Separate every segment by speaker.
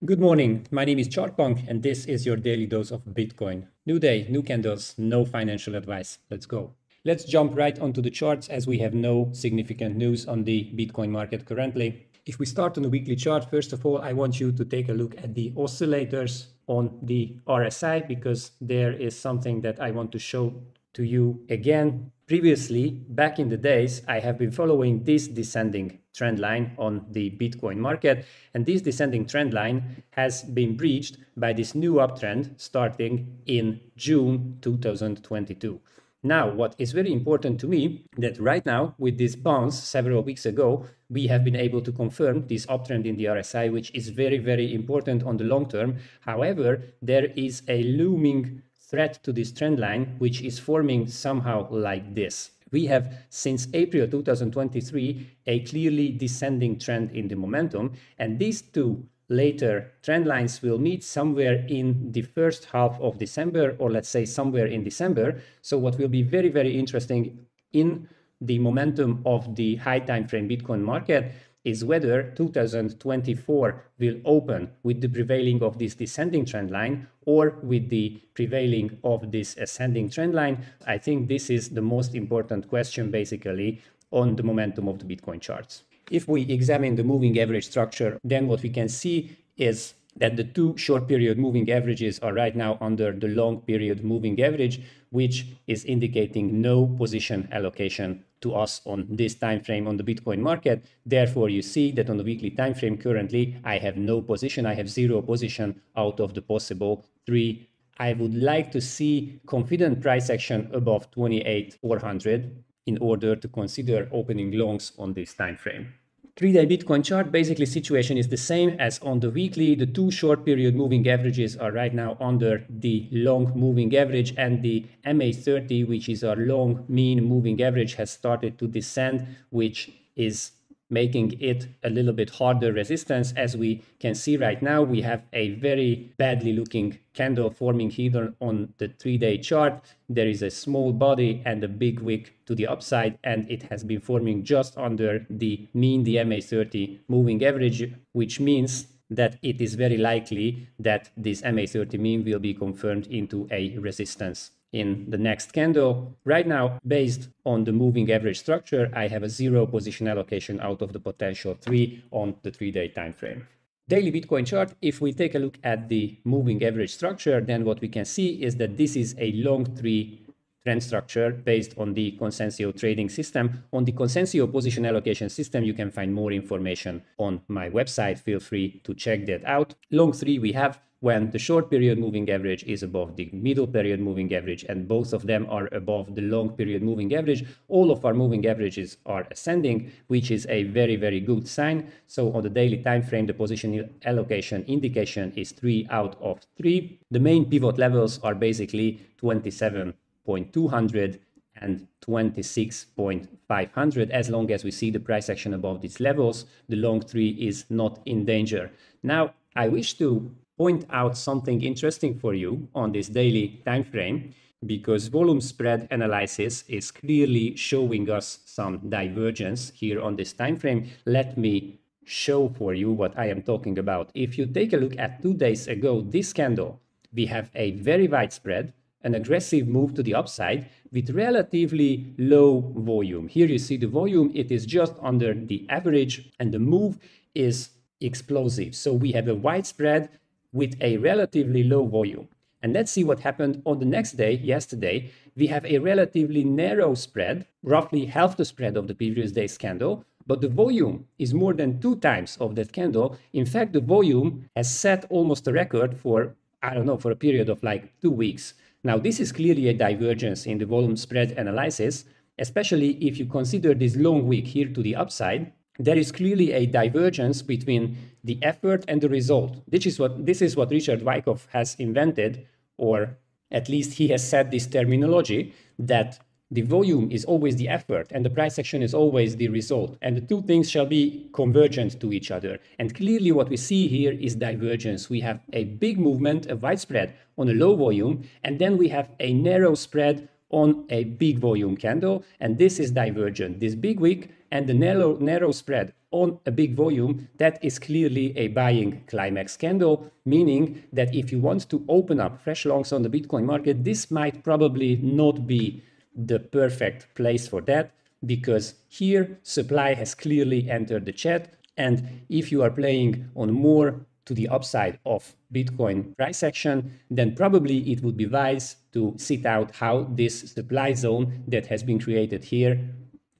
Speaker 1: Good morning, my name is Chartpunk and this is your daily dose of Bitcoin. New day, new candles, no financial advice. Let's go. Let's jump right onto the charts as we have no significant news on the Bitcoin market currently. If we start on the weekly chart, first of all, I want you to take a look at the oscillators on the RSI because there is something that I want to show to you again. Previously, back in the days, I have been following this descending trend line on the Bitcoin market, and this descending trend line has been breached by this new uptrend starting in June 2022. Now, what is very important to me that right now with this bounce several weeks ago, we have been able to confirm this uptrend in the RSI, which is very, very important on the long term. However, there is a looming threat to this trend line, which is forming somehow like this. We have, since April 2023, a clearly descending trend in the momentum, and these two later trend lines will meet somewhere in the first half of December, or let's say somewhere in December. So what will be very, very interesting in the momentum of the high time frame Bitcoin market is whether 2024 will open with the prevailing of this descending trend line or with the prevailing of this ascending trend line. I think this is the most important question basically on the momentum of the Bitcoin charts. If we examine the moving average structure, then what we can see is that the two short period moving averages are right now under the long period moving average, which is indicating no position allocation to us on this time frame on the Bitcoin market. Therefore, you see that on the weekly time frame currently, I have no position. I have zero position out of the possible three. I would like to see confident price action above 28,400 in order to consider opening longs on this time frame. 3-day Bitcoin chart, basically situation is the same as on the weekly. The two short period moving averages are right now under the long moving average, and the MA30, which is our long mean moving average, has started to descend, which is making it a little bit harder resistance. As we can see right now, we have a very badly looking candle forming here on the 3-day chart. There is a small body and a big wick to the upside, and it has been forming just under the mean, the MA30 moving average, which means that it is very likely that this MA30 mean will be confirmed into a resistance in the next candle. Right now, based on the moving average structure, I have a zero position allocation out of the potential 3 on the 3-day time frame. Daily Bitcoin chart, if we take a look at the moving average structure, then what we can see is that this is a long 3 trend structure based on the Consensio trading system. On the Consensio position allocation system, you can find more information on my website. Feel free to check that out. Long 3 we have when the short period moving average is above the middle period moving average, and both of them are above the long period moving average. All of our moving averages are ascending, which is a very, very good sign. So on the daily time frame, the position allocation indication is 3 out of 3. The main pivot levels are basically 27.200 and 26.500. As long as we see the price action above these levels, the long 3 is not in danger. Now, I wish to point out something interesting for you on this daily time frame, because volume spread analysis is clearly showing us some divergence here on this time frame. Let me show for you what I am talking about. If you take a look at 2 days ago, this candle, we have a very wide spread, an aggressive move to the upside with relatively low volume. Here you see the volume, it is just under the average, and the move is explosive. So we have a wide spread with a relatively low volume. And let's see what happened on the next day, yesterday. We have a relatively narrow spread, roughly half the spread of the previous day's candle, but the volume is more than 2 times of that candle. In fact, the volume has set almost a record for, I don't know, for a period of like 2 weeks. Now, this is clearly a divergence in the volume spread analysis, especially if you consider this long wick here to the upside. There is clearly a divergence between the effort and the result. This is what Richard Wyckoff has invented, or at least he has said this terminology, that the volume is always the effort and the price action is always the result. And the two things shall be convergent to each other. And clearly what we see here is divergence. We have a big movement, a wide spread on a low volume, and then we have a narrow spread on a big volume candle, and this is divergent. This big wick and the narrow spread on a big volume, that is clearly a buying climax candle, meaning that if you want to open up fresh longs on the Bitcoin market, this might probably not be the perfect place for that, because here supply has clearly entered the chat. And if you are playing on more to the upside of Bitcoin price action, then probably it would be wise to sit out how this supply zone that has been created here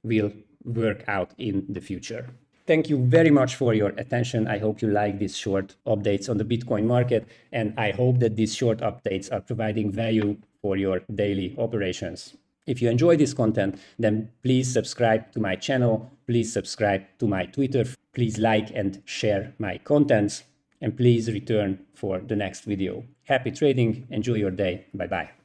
Speaker 1: will work out in the future. Thank you very much for your attention. I hope you like these short updates on the Bitcoin market, and I hope that these short updates are providing value for your daily operations. If you enjoy this content, then please subscribe to my channel, please subscribe to my Twitter, please like and share my contents, and please return for the next video. Happy trading, enjoy your day, bye-bye.